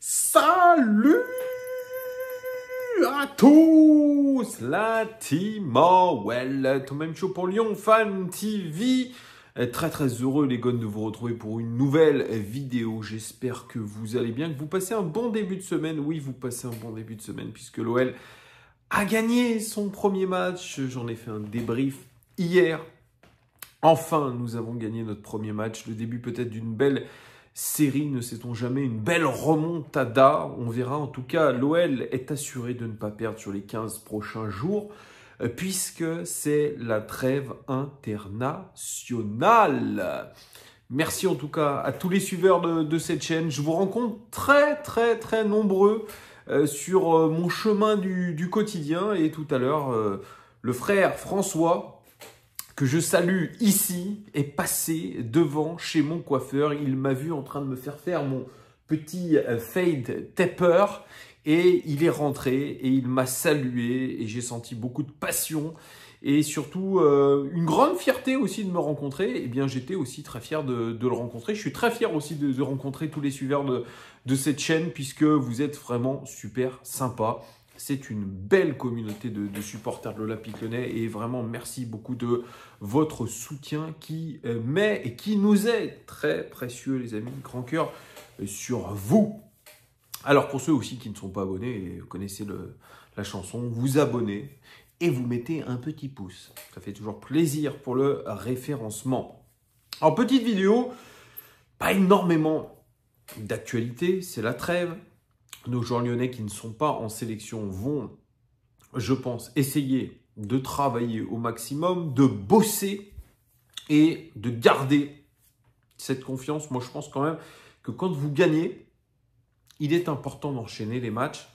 Salut à tous, la team Well, tout même chaud pour Lyon Fan TV. Très heureux les gars de vous retrouver pour une nouvelle vidéo. J'espère que vous allez bien, que vous passez un bon début de semaine. Oui, vous passez un bon début de semaine puisque l'OL a gagné son premier match. J'en ai fait un débrief hier. Enfin, nous avons gagné notre premier match. Le début peut-être d'une belle série, ne sait-on jamais, une belle remontada. On verra. En tout cas, l'OL est assuré de ne pas perdre sur les 15 prochains jours, puisque c'est la trêve internationale. Merci en tout cas à tous les suiveurs de cette chaîne. Je vous rencontre très nombreux sur mon chemin du quotidien. Et tout à l'heure, le frère François, que je salue ici, est passé devant chez mon coiffeur. Il m'a vu en train de me faire mon petit fade taper et il est rentré et il m'a salué et j'ai senti beaucoup de passion et surtout une grande fierté aussi de me rencontrer. Et bien j'étais aussi très fier de le rencontrer. Je suis très fier aussi de rencontrer tous les suiveurs de cette chaîne puisque vous êtes vraiment super sympas. C'est une belle communauté de supporters de l'Olympique Lyonnais et vraiment merci beaucoup de votre soutien qui m'est et qui nous est très précieux les amis, grand cœur sur vous. Alors pour ceux aussi qui ne sont pas abonnés et connaissez la chanson, vous abonnez et vous mettez un petit pouce. Ça fait toujours plaisir pour le référencement. En petite vidéo, pas énormément d'actualité, c'est la trêve. Nos joueurs lyonnais qui ne sont pas en sélection vont, je pense, essayer de travailler au maximum, de bosser et de garder cette confiance. Moi, je pense quand même que quand vous gagnez, il est important d'enchaîner les matchs.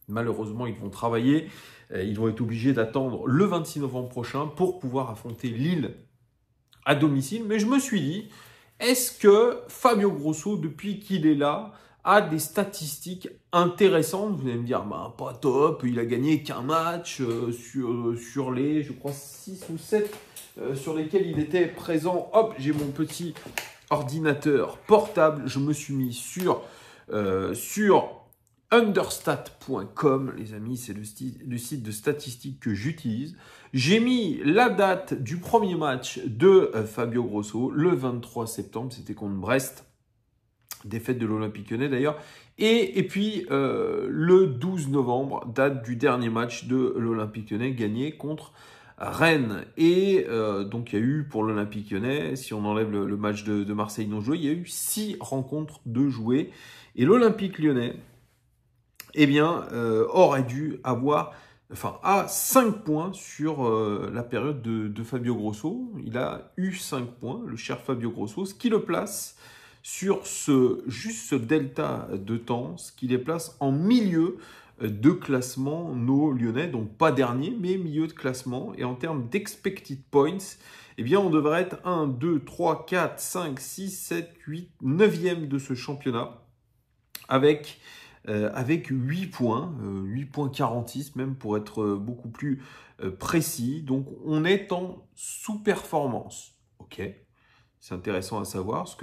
Malheureusement, ils vont travailler. Ils vont être obligés d'attendre le 26 novembre prochain pour pouvoir affronter Lille à domicile. Mais je me suis dit, est-ce que Fabio Grosso, depuis qu'il est là, a des statistiques intéressantes? Vous allez me dire, bah, pas top, il a gagné qu'un match sur les, je crois, 6 ou 7 sur lesquels il était présent. Hop, j'ai mon petit ordinateur portable, je me suis mis sur understat.com, les amis, c'est le site de statistiques que j'utilise. J'ai mis la date du premier match de Fabio Grosso, le 23 septembre, c'était contre Brest. Défaite de l'Olympique Lyonnais d'ailleurs. Et puis le 12 novembre, date du dernier match de l'Olympique Lyonnais gagné contre Rennes. Et donc il y a eu pour l'Olympique Lyonnais, si on enlève le match de Marseille non joué, il y a eu 6 rencontres de jouées. Et l'Olympique Lyonnais, eh bien, aurait dû avoir, enfin, a 5 points sur la période de Fabio Grosso. Il a eu 5 points, le cher Fabio Grosso, ce qui le place sur juste ce delta de temps, ce qui les place en milieu de classement, nos Lyonnais, donc pas dernier, mais milieu de classement. Et en termes d'expected points, eh bien, on devrait être 1, 2, 3, 4, 5, 6, 7, 8, 9e de ce championnat, avec 8 points, 8,46 même pour être beaucoup plus précis. Donc, on est en sous-performance. Ok, c'est intéressant à savoir, ce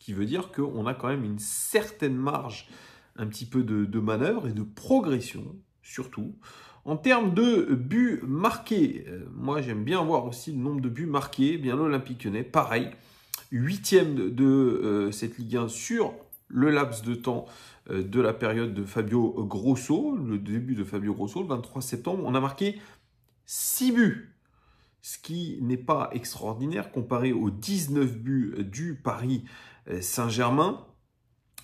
qui veut dire qu'on a quand même une certaine marge, un petit peu de manœuvre et de progression, surtout. En termes de buts marqués, moi j'aime bien voir aussi le nombre de buts marqués. Eh bien l'Olympique Lyonnais, pareil, 8e de cette Ligue 1 sur le laps de temps de la période de Fabio Grosso, le début de Fabio Grosso, le 23 septembre, on a marqué 6 buts. Ce qui n'est pas extraordinaire comparé aux 19 buts du Paris Saint-Germain.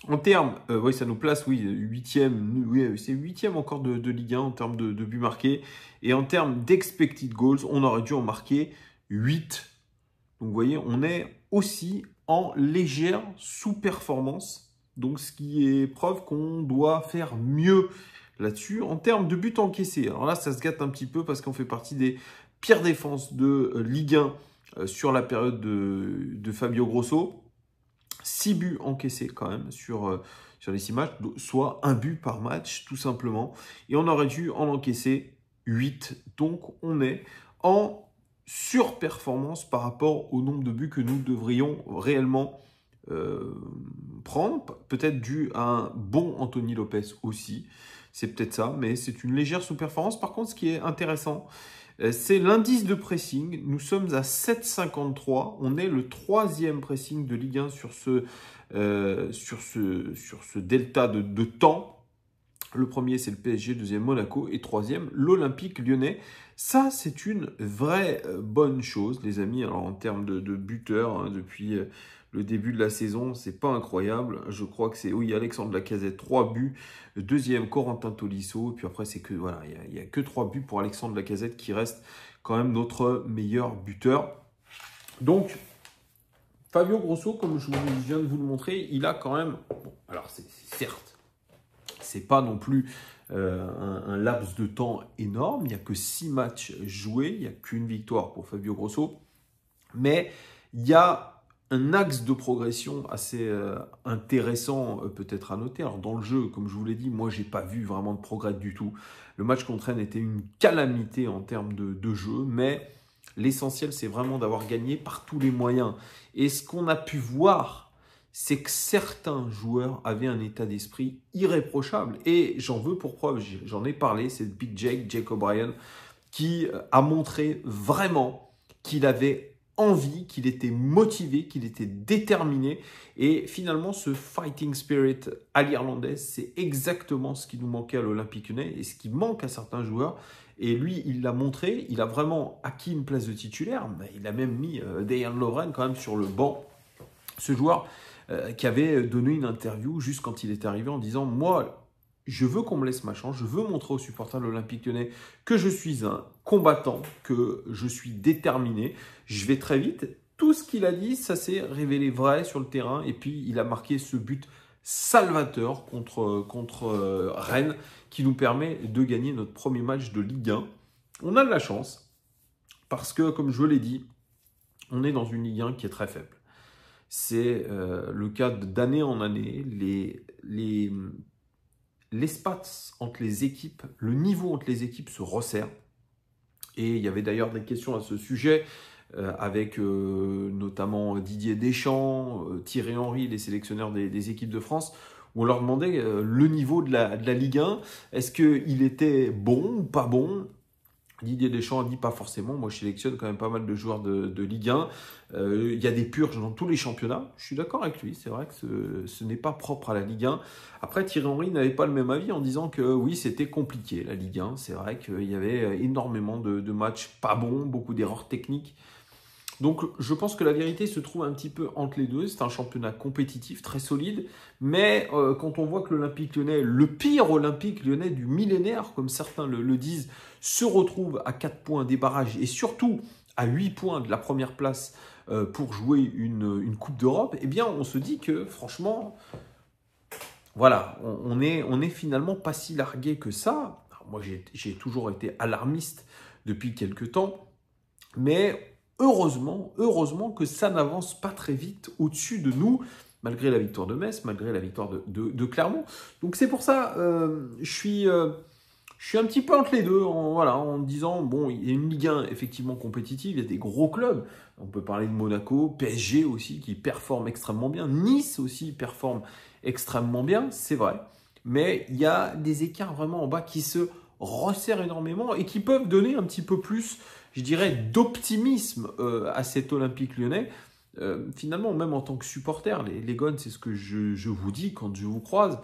En termes, oui, ça nous place, oui, 8e, oui, c'est 8e encore de Ligue 1 en termes de buts marqués. Et en termes d'expected goals, on aurait dû en marquer 8. Donc vous voyez, on est aussi en légère sous-performance. Donc ce qui est preuve qu'on doit faire mieux là-dessus. En termes de buts encaissés, alors là, ça se gâte un petit peu parce qu'on fait partie des pires défenses de Ligue 1 sur la période de Fabio Grosso. 6 buts encaissés quand même sur les 6 matchs, soit 1 but par match tout simplement. Et on aurait dû en encaisser 8. Donc on est en surperformance par rapport au nombre de buts que nous devrions réellement prendre, peut-être dû à un bon Anthony Lopez aussi. C'est peut-être ça, mais c'est une légère sous-performance. Par contre, ce qui est intéressant, c'est l'indice de pressing. Nous sommes à 7,53. On est le troisième pressing de Ligue 1 sur ce delta de temps. Le premier, c'est le PSG, deuxième, Monaco, et troisième, l'Olympique Lyonnais. Ça, c'est une vraie bonne chose, les amis. Alors, en termes de buteurs, hein, depuis le début de la saison, c'est pas incroyable. Je crois que c'est, oui, Alexandre Lacazette, 3 buts. Deuxième, Corentin Tolisso. Et puis après, c'est que, voilà, il n'y a que 3 buts pour Alexandre Lacazette qui reste quand même notre meilleur buteur. Donc, Fabio Grosso, comme je viens de vous le montrer, il a quand même, bon, alors c'est certes, c'est pas non plus un laps de temps énorme. Il n'y a que 6 matchs joués. Il n'y a qu'une victoire pour Fabio Grosso. Mais il y a un axe de progression assez intéressant peut-être à noter. Alors dans le jeu, comme je vous l'ai dit, moi j'ai pas vu vraiment de progrès du tout. Le match contre Rennes était une calamité en termes de jeu. Mais l'essentiel, c'est vraiment d'avoir gagné par tous les moyens. Et ce qu'on a pu voir, c'est que certains joueurs avaient un état d'esprit irréprochable. Et j'en veux pour preuve, j'en ai parlé, c'est Big Jake O'Brien, qui a montré vraiment qu'il avait envie, qu'il était motivé, qu'il était déterminé. Et finalement, ce fighting spirit à l'irlandaise, c'est exactement ce qui nous manquait à l'Olympique Lyonnais et ce qui manque à certains joueurs. Et lui, il l'a montré, il a vraiment acquis une place de titulaire. Il a même mis Dejan Lovren quand même sur le banc. Ce joueur qui avait donné une interview juste quand il est arrivé en disant « Moi, je veux qu'on me laisse ma chance, je veux montrer aux supporters de l'Olympique Lyonnais que je suis un combattant, que je suis déterminé, je vais très vite. » Tout ce qu'il a dit, ça s'est révélé vrai sur le terrain et puis il a marqué ce but salvateur contre Rennes qui nous permet de gagner notre premier match de Ligue 1. On a de la chance parce que, comme je l'ai dit, on est dans une Ligue 1 qui est très faible. C'est le cas d'année en année. L'espace entre les équipes, le niveau entre les équipes se resserre. Et il y avait d'ailleurs des questions à ce sujet avec notamment Didier Deschamps, Thierry Henry, les sélectionneurs des équipes de France, où on leur demandait le niveau de la Ligue 1. Est-ce qu'il était bon ou pas bon ? Didier Deschamps a dit pas forcément. Moi, je sélectionne quand même pas mal de joueurs de Ligue 1. Il y a des purges dans tous les championnats. Je suis d'accord avec lui. C'est vrai que ce n'est pas propre à la Ligue 1. Après, Thierry Henry n'avait pas le même avis en disant que oui, c'était compliqué la Ligue 1. C'est vrai qu'il y avait énormément de matchs pas bons, beaucoup d'erreurs techniques. Donc, je pense que la vérité se trouve un petit peu entre les deux. C'est un championnat compétitif, très solide. Mais quand on voit que l'Olympique Lyonnais, le pire Olympique Lyonnais du millénaire, comme certains le disent, se retrouve à 4 points des barrages et surtout à 8 points de la première place pour jouer une Coupe d'Europe, eh bien, on se dit que, franchement, voilà, on est finalement pas si largué que ça. Alors, moi, j'ai toujours été alarmiste depuis quelques temps, mais heureusement que ça n'avance pas très vite au-dessus de nous, malgré la victoire de Metz, malgré la victoire de Clermont. Donc c'est pour ça, je suis un petit peu entre les deux, en disant, bon, il y a une Ligue 1 effectivement compétitive, il y a des gros clubs, on peut parler de Monaco, PSG aussi, qui performe extrêmement bien, Nice aussi performe extrêmement bien, c'est vrai, mais il y a des écarts vraiment en bas qui se resserrent énormément et qui peuvent donner un petit peu plus, je dirais, d'optimisme à cet Olympique Lyonnais. Finalement, même en tant que supporter, les Gones, c'est ce que je vous dis quand je vous croise,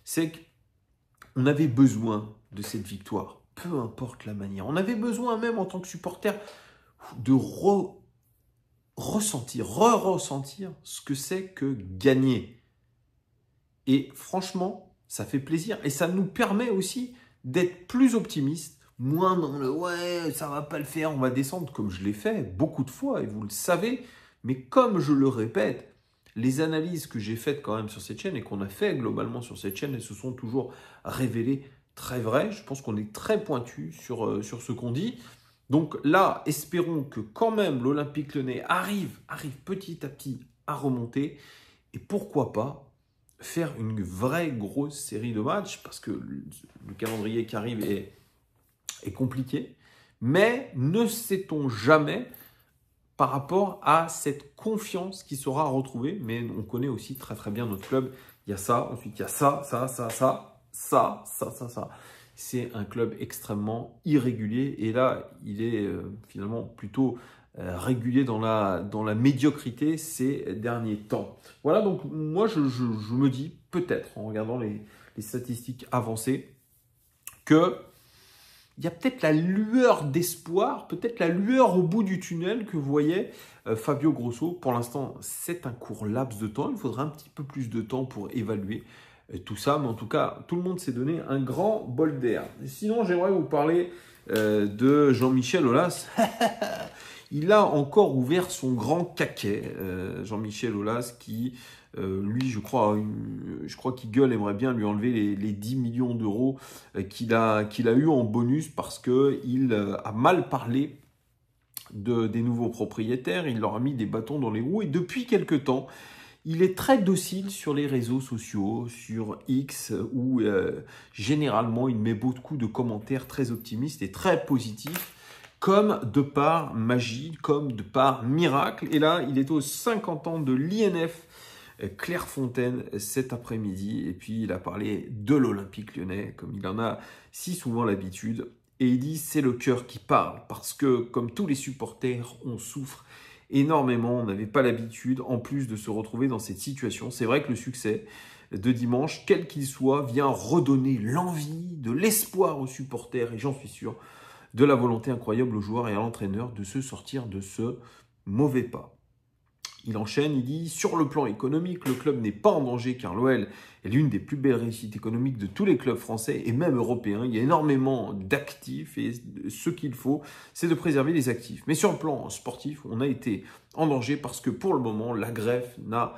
c'est qu'on avait besoin de cette victoire, peu importe la manière. On avait besoin même en tant que supporter de ressentir ce que c'est que gagner. Et franchement, ça fait plaisir et ça nous permet aussi d'être plus optimistes, moins dans le « ouais, ça va pas le faire, on va descendre », comme je l'ai fait beaucoup de fois et vous le savez. Mais comme je le répète, les analyses que j'ai faites quand même sur cette chaîne et qu'on a fait globalement sur cette chaîne, elles se sont toujours révélées très vraies. Je pense qu'on est très pointu sur ce qu'on dit. Donc là, espérons que quand même l'Olympique Lyonnais arrive petit à petit à remonter. Et pourquoi pas faire une vraie grosse série de matchs, parce que le calendrier qui arrive est compliqué. Mais ne sait-on jamais, par rapport à cette confiance qui sera retrouvée. Mais on connaît aussi très très bien notre club. Il y a ça, ensuite il y a ça. C'est un club extrêmement irrégulier. Et là, il est finalement plutôt régulier dans la médiocrité ces derniers temps. Voilà, donc moi je me dis peut-être en regardant les statistiques avancées que il y a peut-être la lueur d'espoir, peut-être la lueur au bout du tunnel que voyait Fabio Grosso. Pour l'instant, c'est un court laps de temps. Il faudra un petit peu plus de temps pour évaluer tout ça. Mais en tout cas, tout le monde s'est donné un grand bol d'air. Sinon, j'aimerais vous parler de Jean-Michel Aulas. Il a encore ouvert son grand caquet, Jean-Michel Aulas, qui, lui, je crois qu'il gueule, aimerait bien lui enlever les 10 millions d'euros qu'il a eu en bonus parce qu'il a mal parlé des nouveaux propriétaires. Il leur a mis des bâtons dans les roues et depuis quelque temps, il est très docile sur les réseaux sociaux, sur X, où généralement il met beaucoup de commentaires très optimistes et très positifs, comme de par magie, comme de par miracle. Et là, il est aux 50 ans de l'INF Clairefontaine cet après-midi. Et puis, il a parlé de l'Olympique lyonnais, comme il en a si souvent l'habitude. Et il dit, c'est le cœur qui parle. Parce que, comme tous les supporters, on souffre énormément. On n'avait pas l'habitude, en plus, de se retrouver dans cette situation. C'est vrai que le succès de dimanche, quel qu'il soit, vient redonner l'envie, de l'espoir aux supporters. Et j'en suis sûr, de la volonté incroyable aux joueurs et à l'entraîneur de se sortir de ce mauvais pas. Il enchaîne, il dit « Sur le plan économique, le club n'est pas en danger car l'OL est l'une des plus belles réussites économiques de tous les clubs français et même européens. Il y a énormément d'actifs et ce qu'il faut, c'est de préserver les actifs. Mais sur le plan sportif, on a été en danger parce que pour le moment, la greffe n'a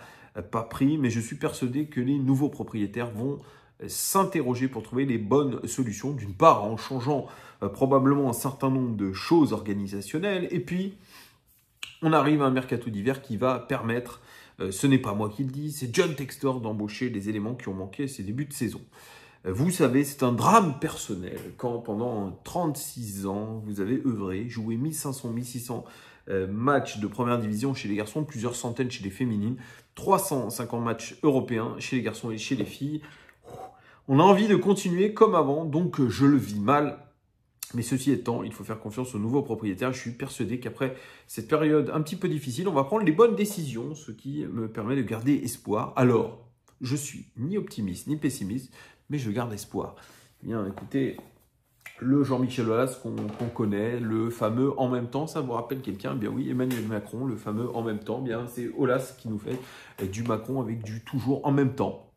pas pris. Mais je suis persuadé que les nouveaux propriétaires vont s'interroger pour trouver les bonnes solutions. D'une part, en changeant probablement un certain nombre de choses organisationnelles. Et puis, on arrive à un mercato d'hiver qui va permettre, ce n'est pas moi qui le dis, c'est John Textor d'embaucher les éléments qui ont manqué à ses débuts de saison. Vous savez, c'est un drame personnel quand pendant 36 ans, vous avez œuvré, joué 1500-1600 matchs de première division chez les garçons, plusieurs centaines chez les féminines, 350 matchs européens chez les garçons et chez les filles. On a envie de continuer comme avant, donc je le vis mal. Mais ceci étant, il faut faire confiance aux nouveaux propriétaires. Je suis persuadé qu'après cette période un petit peu difficile, on va prendre les bonnes décisions, ce qui me permet de garder espoir. Alors, je suis ni optimiste ni pessimiste, mais je garde espoir. Eh bien, écoutez, le Jean-Michel Aulas qu'on connaît, le fameux « en même temps », ça vous rappelle quelqu'un? Bien oui, Emmanuel Macron, le fameux « en même temps », bien c'est Aulas qui nous fait du Macron avec du toujours en même temps.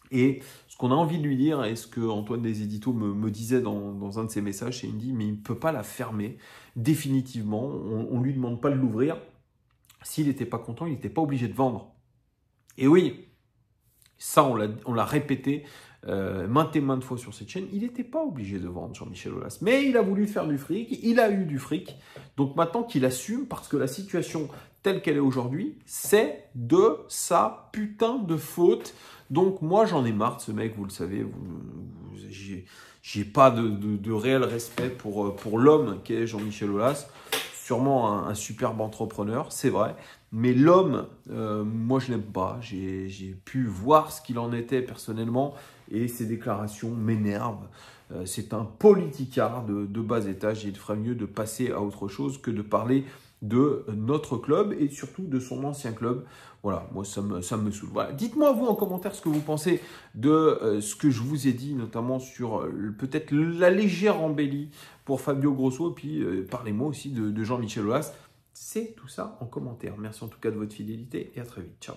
Et ce qu'on a envie de lui dire, et ce que Antoine des Éditos me disait dans un de ses messages, c'est qu'il me dit, mais il ne peut pas la fermer définitivement, on ne lui demande pas de l'ouvrir. S'il n'était pas content, il n'était pas obligé de vendre. Et oui, ça on l'a répété maintes et maintes fois sur cette chaîne, il n'était pas obligé de vendre Jean-Michel Aulas. Mais il a voulu faire du fric, il a eu du fric, donc maintenant qu'il assume, parce que la situation telle qu'elle est aujourd'hui, c'est de sa putain de faute. Donc moi j'en ai marre de ce mec, vous le savez, j'ai pas de réel respect pour l'homme qu'est Jean-Michel Aulas. Sûrement un superbe entrepreneur, c'est vrai, mais l'homme, moi je l'aime pas. J'ai pu voir ce qu'il en était personnellement et ses déclarations m'énervent. C'est un politicard de bas étage et il ferait mieux de passer à autre chose que de parler de notre club et surtout de son ancien club. Voilà, moi ça me saoule. Voilà. Dites-moi vous en commentaire ce que vous pensez de ce que je vous ai dit, notamment sur peut-être la légère embellie pour Fabio Grosso, et puis parlez-moi aussi de Jean-Michel Aulas. C'est tout ça en commentaire. Merci en tout cas de votre fidélité et à très vite. Ciao.